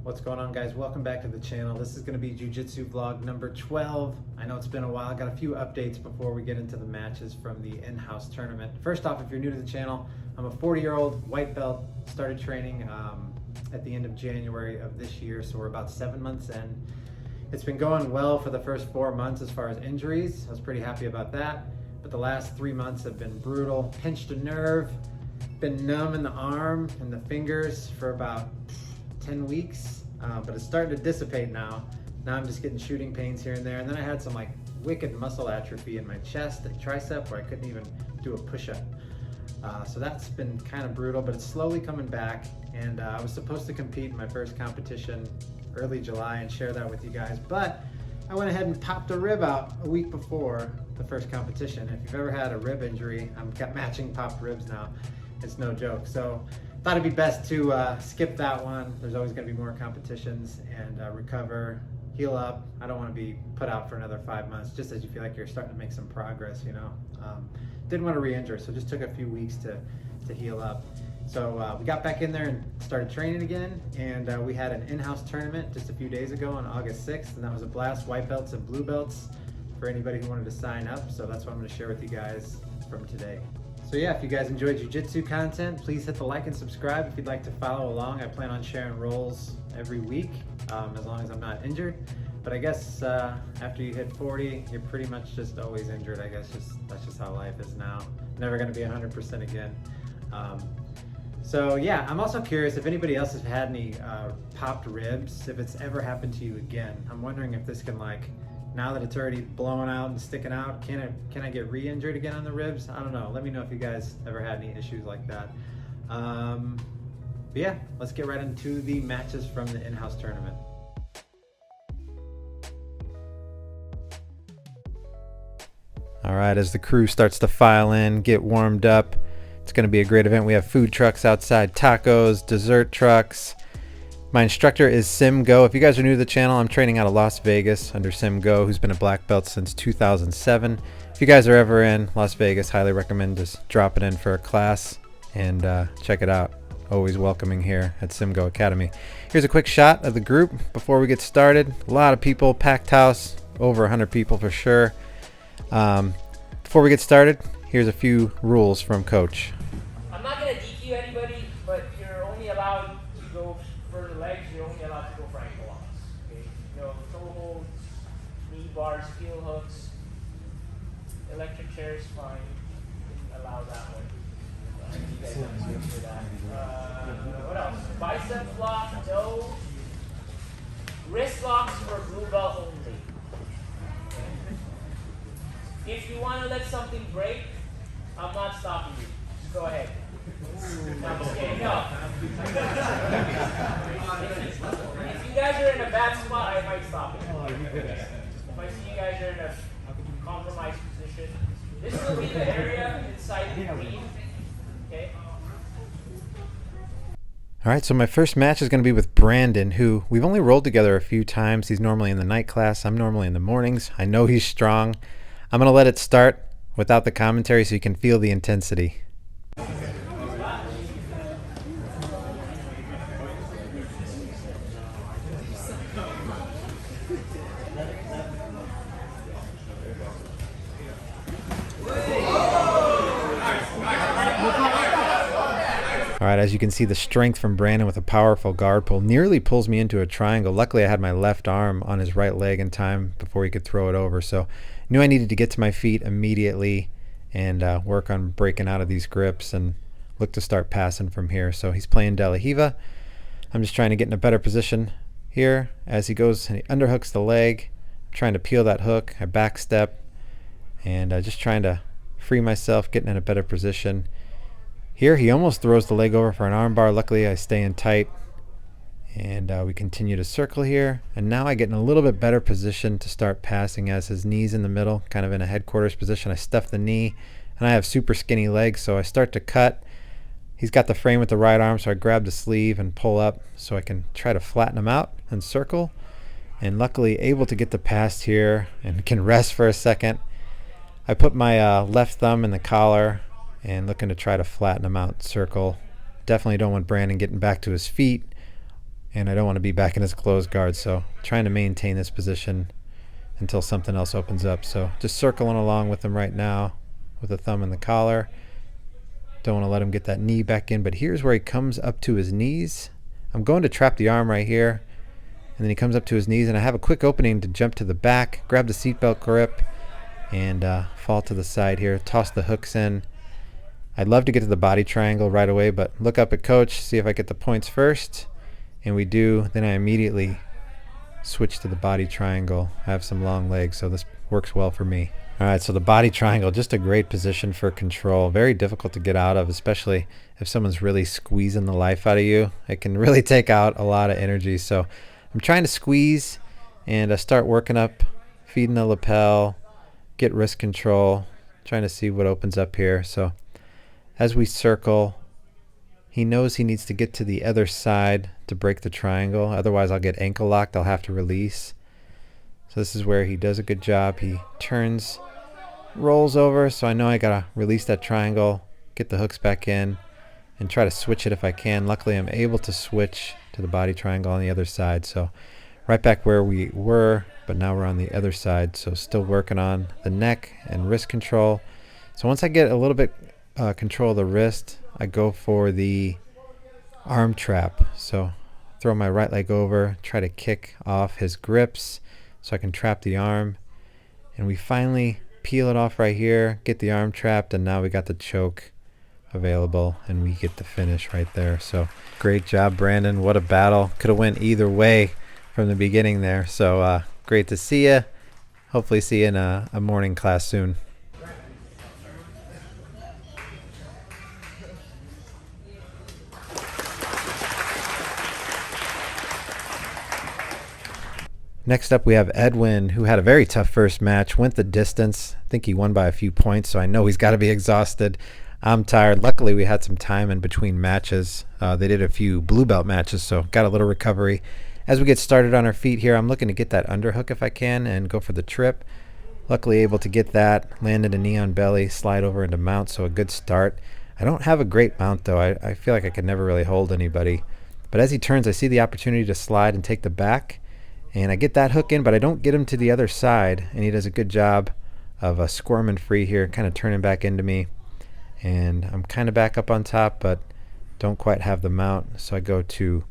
What's going on, guys? Welcome back to the channel. This is going to be Jiu-Jitsu vlog number 12. I know it's been a while. I got a few updates before we get into the matches from the in-house tournament. First off, if you're new to the channel, I'm a 40-year-old white belt. Started training at the end of January of this year, so we're about 7 months in. It's been going well for the first 4 months as far as injuries. I was pretty happy about that, but the last 3 months have been brutal. Pinched a nerve, been numb in the arm and the fingers for about 10 weeks, but it's starting to dissipate now. Now I'm just getting shooting pains here and there, and then I had some like wicked muscle atrophy in my chest and tricep where I couldn't even do a push-up. So that's been kind of brutal, but it's slowly coming back, and I was supposed to compete in my first competition early July and share that with you guys, but I went ahead and popped a rib out a week before the first competition. If you've ever had a rib injury, I've got matching popped ribs now. It's no joke. So thought it'd be best to skip that one. There's always going to be more competitions, and recover, heal up. I don't want to be put out for another 5 months just as you feel like you're starting to make some progress, you know. Didn't want to re-injure, so just took a few weeks to heal up. So we got back in there and started training again, and we had an in-house tournament just a few days ago on August 6th, and that was a blast. White belts and blue belts for anybody who wanted to sign up, so that's what I'm going to share with you guys from today. So yeah, if you guys enjoy jiu-jitsu content, please hit the like and subscribe if you'd like to follow along. I plan on sharing rolls every week, as long as I'm not injured. But I guess after you hit 40, you're pretty much just always injured. I guess that's just how life is now. Never going to be 100% again. So yeah, I'm also curious if anybody else has had any popped ribs, if it's ever happened to you again. I'm wondering if this can, like, now that it's already blowing out and sticking out, can I get re-injured again on the ribs? I don't know. Let me know if you guys ever had any issues like that. But yeah, let's get right into the matches from the in-house tournament. All right, as the crew starts to file in, get warmed up, it's going to be a great event. We have food trucks outside, tacos, dessert trucks. My instructor is Sim Go. If you guys are new to the channel, I'm training out of Las Vegas under Sim Go, who's been a black belt since 2007. If you guys are ever in Las Vegas, highly recommend just dropping in for a class and check it out. Always welcoming here at Sim Go Academy. Here's a quick shot of the group before we get started. A lot of people, packed house, over 100 people for sure. Before we get started, here's a few rules from Coach. I'm not going to DQ anybody, but you're only allowed to go for the legs, you're only allowed to go for ankle locks. Okay? You know, toe holds, knee bars, heel hooks, electric chair is fine. You can allow that one. You guys have to switch for that. What else? Bicep lock, no. Wrist locks for blue belt only. If you want to let something break, I'm not stopping you. Just go ahead. No, I'm just kidding. No. If you guys are in a bad spot, I might stop it. If I see you guys are in a compromised position, this will be the area inside the green. Okay? All right, so my first match is going to be with Brandon, who we've only rolled together a few times. He's normally in the night class. I'm normally in the mornings. I know he's strong. I'm going to let it start without the commentary so you can feel the intensity. All right, as you can see, the strength from Brandon with a powerful guard pull nearly pulls me into a triangle. Luckily, I had my left arm on his right leg in time before he could throw it over. So knew I needed to get to my feet immediately and work on breaking out of these grips and look to start passing from here. So he's playing De La Hiva. I'm just trying to get in a better position here as he goes and he underhooks the leg. I'm trying to peel that hook. I back step and just trying to free myself, getting in a better position. Here he almost throws the leg over for an arm bar. Luckily I stay in tight and we continue to circle here, and now I get in a little bit better position to start passing as his knee's in the middle, kind of in a headquarters position. I stuff the knee and I have super skinny legs, so I start to cut. He's got the frame with the right arm, so I grab the sleeve and pull up so I can try to flatten him out and circle, and luckily able to get the pass here and can rest for a second. I put my left thumb in the collar and looking to try to flatten him out, circle. Definitely don't want Brandon getting back to his feet and I don't want to be back in his closed guard, so trying to maintain this position until something else opens up. So just circling along with him right now with a thumb in the collar. Don't want to let him get that knee back in, but here's where he comes up to his knees. I'm going to trap the arm right here, and then he comes up to his knees, and I have a quick opening to jump to the back, grab the seatbelt grip, and fall to the side here, toss the hooks in. I'd love to get to the body triangle right away, but look up at coach, see if I get the points first, and we do. Then I immediately switch to the body triangle. I have some long legs, so this works well for me. All right, so the body triangle, just a great position for control. Very difficult to get out of, especially if someone's really squeezing the life out of you. It can really take out a lot of energy. So I'm trying to squeeze and start working up, feeding the lapel, get wrist control, trying to see what opens up here. So as we circle, he knows he needs to get to the other side to break the triangle. Otherwise, I'll get ankle locked. I'll have to release. So this is where he does a good job. He turns, rolls over, so I know I gotta release that triangle, get the hooks back in, and try to switch it if I can. Luckily, I'm able to switch to the body triangle on the other side. So right back where we were, but now we're on the other side. So still working on the neck and wrist control. So once I get a little bit control of the wrist, I go for the arm trap. So throw my right leg over, try to kick off his grips so I can trap the arm. And we finally peel it off right here, get the arm trapped, and now we got the choke available, and we get the finish right there. So great job, Brandon. What a battle. Could have went either way from the beginning there. So great to see you. Hopefully see you in a morning class soon. Next up, we have Edwin, who had a very tough first match, went the distance. I think he won by a few points, so I know he's got to be exhausted. I'm tired. Luckily, we had some time in between matches. They did a few blue belt matches, so got a little recovery. As we get started on our feet here, I'm looking to get that underhook if I can and go for the trip. Luckily, able to get that, landed a knee on belly, slide over into mount, so a good start. I don't have a great mount, though. I feel like I could never really hold anybody. But as he turns, I see the opportunity to slide and take the back. And I get that hook in, but I don't get him to the other side. And he does a good job of squirming free here, kind of turning back into me. And I'm kind of back up on top, but don't quite have the mount. So I go to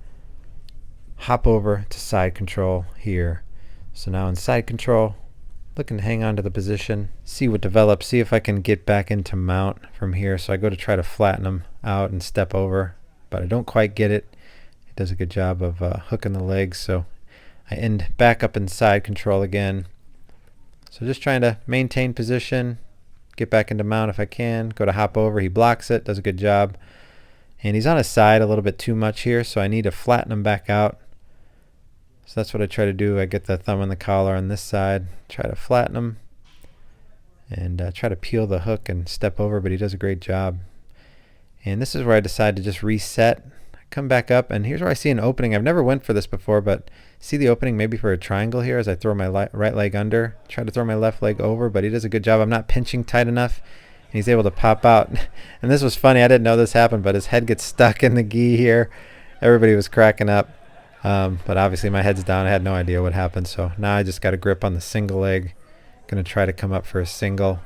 hop over to side control here. So now in side control, looking to hang on to the position, see what develops, see if I can get back into mount from here. So I go to try to flatten him out and step over, but I don't quite get it. He does a good job of hooking the legs. So I end back up in side control again. So just trying to maintain position, get back into mount if I can, go to hop over. He blocks it, does a good job. And he's on his side a little bit too much here, so I need to flatten him back out. So that's what I try to do. I get the thumb on the collar on this side, try to flatten him, and try to peel the hook and step over, but he does a great job. And this is where I decide to just reset, come back up, and here's where I see an opening. I've never went for this before, but see the opening maybe for a triangle here as I throw my right leg under, try to throw my left leg over, but he does a good job. I'm not pinching tight enough, and he's able to pop out. And this was funny. I didn't know this happened, but his head gets stuck in the gi here. Everybody was cracking up, but obviously my head's down. I had no idea what happened, so now I just got a grip on the single leg. Going to try to come up for a single.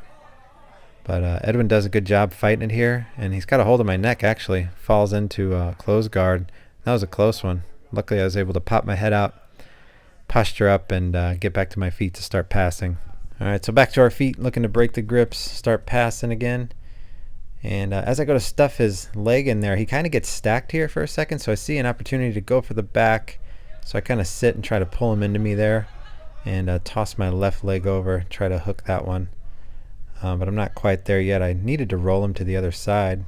But Edwin does a good job fighting it here, and he's got a hold of my neck, actually. Falls into closed guard. That was a close one. Luckily, I was able to pop my head out, posture up, and get back to my feet to start passing. All right, so back to our feet, looking to break the grips, start passing again. And as I go to stuff his leg in there, he kind of gets stacked here for a second, so I see an opportunity to go for the back. So I kind of sit and try to pull him into me there and toss my left leg over, try to hook that one. But I'm not quite there yet. I needed to roll him to the other side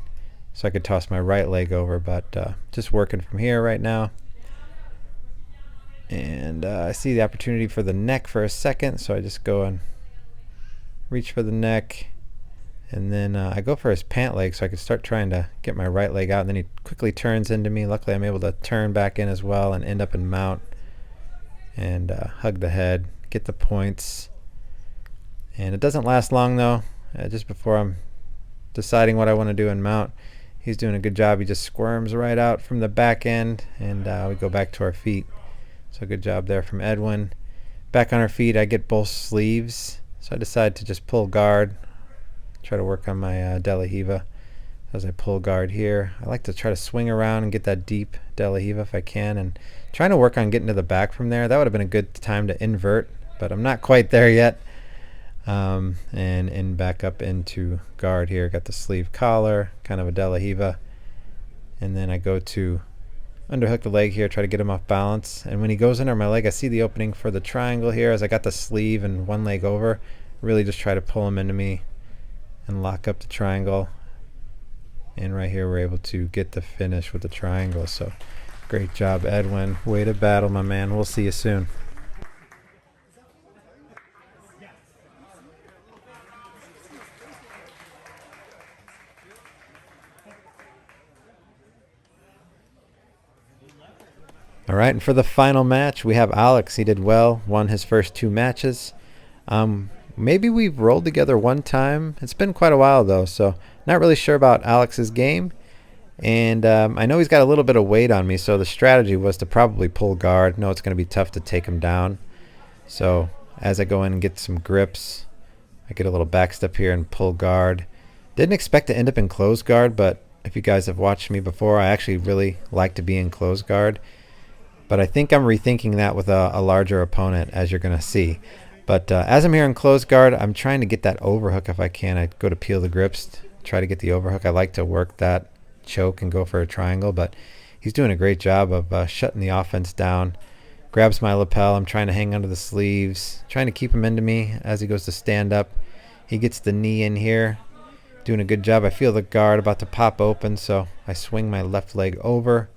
so I could toss my right leg over, but just working from here right now. And I see the opportunity for the neck for a second, so I just go and reach for the neck. And then I go for his pant leg so I can start trying to get my right leg out. And then he quickly turns into me. Luckily, I'm able to turn back in as well and end up in mount and hug the head, get the points. And it doesn't last long, though. Just before I'm deciding what I want to do in mount, he's doing a good job. He just squirms right out from the back end, and we go back to our feet. So good job there from Edwin. Back on our feet, I get both sleeves. So I decide to just pull guard, try to work on my De La Hiva. As I pull guard here, I like to try to swing around and get that deep De La Hiva if I can, and trying to work on getting to the back from there. That would have been a good time to invert, but I'm not quite there yet. And back up into guard here. Got the sleeve collar, kind of a De La Hiva, and then I go to underhook the leg here, try to get him off balance. And when he goes under my leg, I see the opening for the triangle here. As I got the sleeve and one leg over, really just try to pull him into me and lock up the triangle. And right here we're able to get the finish with the triangle. So great job, Edwin. Way to battle, my man. We'll see you soon. All right, and for the final match, we have Alex. He did well, won his first 2 matches. Maybe we've rolled together one time. It's been quite a while, though, so not really sure about Alex's game. And I know he's got a little bit of weight on me, so the strategy was to probably pull guard. No, it's going to be tough to take him down. So as I go in and get some grips, I get a little back step here and pull guard. Didn't expect to end up in closed guard, but if you guys have watched me before, I actually really like to be in closed guard. But I think I'm rethinking that with a larger opponent, as you're going to see. But as I'm here in closed guard, I'm trying to get that overhook if I can. I go to peel the grips, try to get the overhook. I like to work that choke and go for a triangle, but he's doing a great job of shutting the offense down. Grabs my lapel. I'm trying to hang onto the sleeves, trying to keep him into me as he goes to stand up. He gets the knee in here, doing a good job. I feel the guard about to pop open, so I swing my left leg over.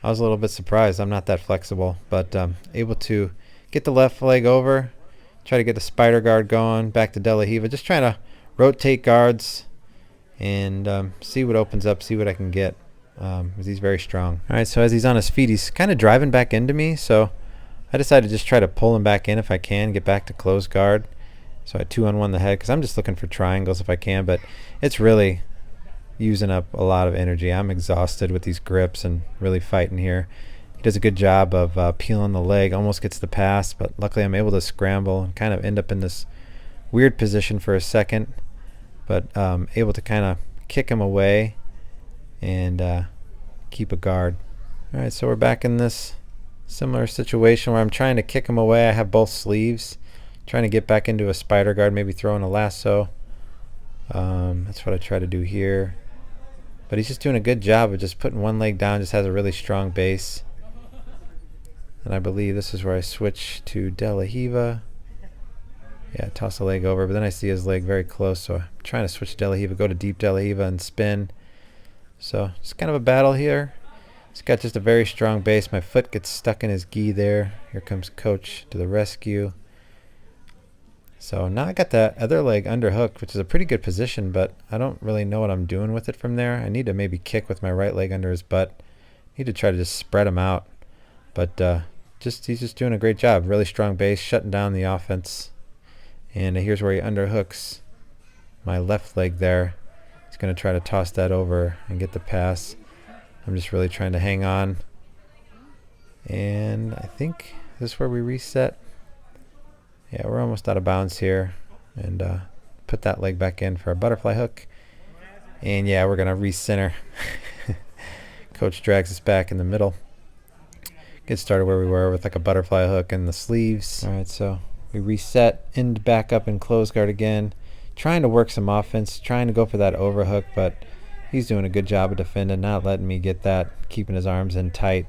I was a little bit surprised. I'm not that flexible, but able to get the left leg over, try to get the spider guard going, back to De La Hiva, just trying to rotate guards and see what opens up, see what I can get, because he's very strong. All right, so as he's on his feet, he's kind of driving back into me, so I decided to just try to pull him back in if I can, get back to closed guard. So I 2-on-1 the head, because I'm just looking for triangles if I can, but it's really using up a lot of energy. I'm exhausted with these grips and really fighting here. He does a good job of peeling the leg, almost gets the pass, but luckily I'm able to scramble and kind of end up in this weird position for a second, but able to kind of kick him away and keep a guard. All right, so we're back in this similar situation where I'm trying to kick him away. I have both sleeves, trying to get back into a spider guard, maybe throwing a lasso. That's what I try to do here. But he's just doing a good job of just putting one leg down, just has a really strong base. And I believe this is where I switch to De La Hiva. Yeah, toss the leg over, but then I see his leg very close, so I'm trying to switch to De La Hiva, go to deep De La Hiva and spin. So it's kind of a battle here. He's got just a very strong base. My foot gets stuck in his gi there. Here comes coach to the rescue. So now I got that other leg underhooked, which is a pretty good position, but I don't really know what I'm doing with it from there. I need to maybe kick with my right leg under his butt. Need to try to just spread him out. But he's just doing a great job. Really strong base, shutting down the offense. And here's where he underhooks my left leg there. He's going to try to toss that over and get the pass. I'm just really trying to hang on. And I think this is where we reset. Yeah, we're almost out of bounds here. And put that leg back in for a butterfly hook. And yeah, we're going to recenter. Coach drags us back in the middle. Get started where we were with like a butterfly hook and the sleeves. All right, so we reset, end back up in close guard again. Trying to work some offense, trying to go for that overhook, but he's doing a good job of defending, not letting me get that, keeping his arms in tight.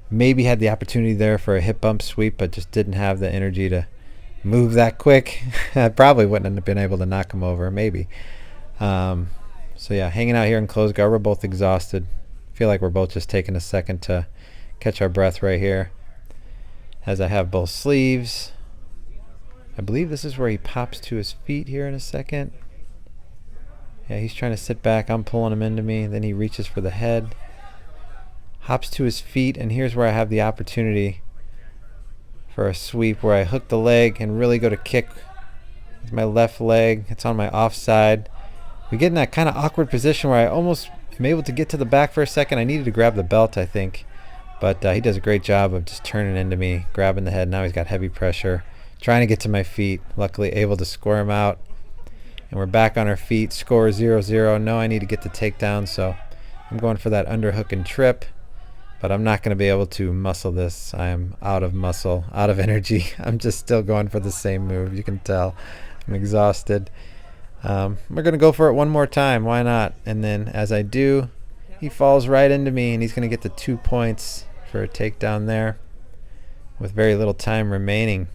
Maybe had the opportunity there for a hip bump sweep, but just didn't have the energy to move that quick. I probably wouldn't have been able to knock him over, maybe. So yeah, hanging out here in close guard. We're both exhausted. Feel like we're both just taking a second to catch our breath right here. As I have both sleeves. I believe this is where he pops to his feet here in a second. Yeah, he's trying to sit back. I'm pulling him into me. Then he reaches for the head. Hops to his feet, and here's where I have the opportunity for a sweep where I hook the leg and really go to kick with my left leg. It's on my offside. we get in that kind of awkward position where I almost am able to get to the back for a second. I needed to grab the belt, I think. But he does a great job of just turning into me, grabbing the head. Now he's got heavy pressure, trying to get to my feet. Luckily able to square him out. And we're back on our feet. Score 0-0. No, I need to get the takedown, so I'm going for that underhook and trip. But I'm not going to be able to muscle this. I am out of muscle, out of energy. I'm just still going for the same move. You can tell I'm exhausted. We're going to go for it one more time. Why not? And then as I do, he falls right into me, and he's going to get the 2 points for a takedown there with very little time remaining.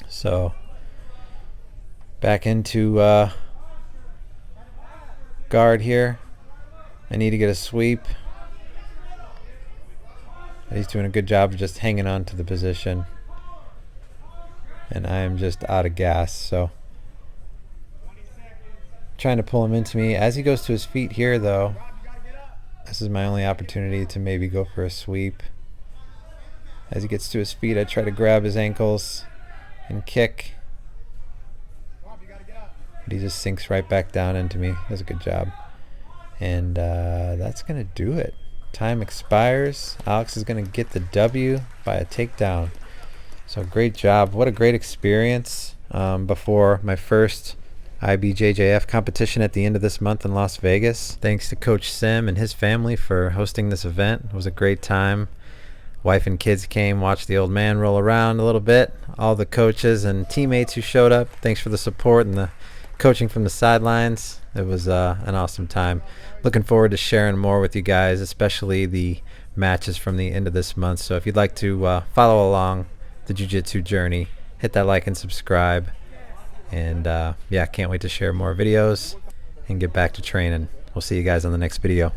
So back into guard here. I need to get a sweep. He's doing a good job of just hanging on to the position. And I am just out of gas. So trying to pull him into me. As he goes to his feet here, though, this is my only opportunity to maybe go for a sweep. As he gets to his feet, I try to grab his ankles and kick. But he just sinks right back down into me. Does a good job. And that's going to do it. Time expires. Alex is going to get the W by a takedown. So great job. What a great experience before my first IBJJF competition at the end of this month in Las Vegas. Thanks to Coach Sim and his family for hosting this event. It was a great time. Wife and kids came, watched the old man roll around a little bit. All the coaches and teammates who showed up, thanks for the support and the coaching from the sidelines. It was an awesome time. Looking forward to sharing more with you guys, especially the matches from the end of this month. So if you'd like to follow along the jiu-jitsu journey, hit that like and subscribe. And yeah, can't wait to share more videos and get back to training. We'll see you guys on the next video.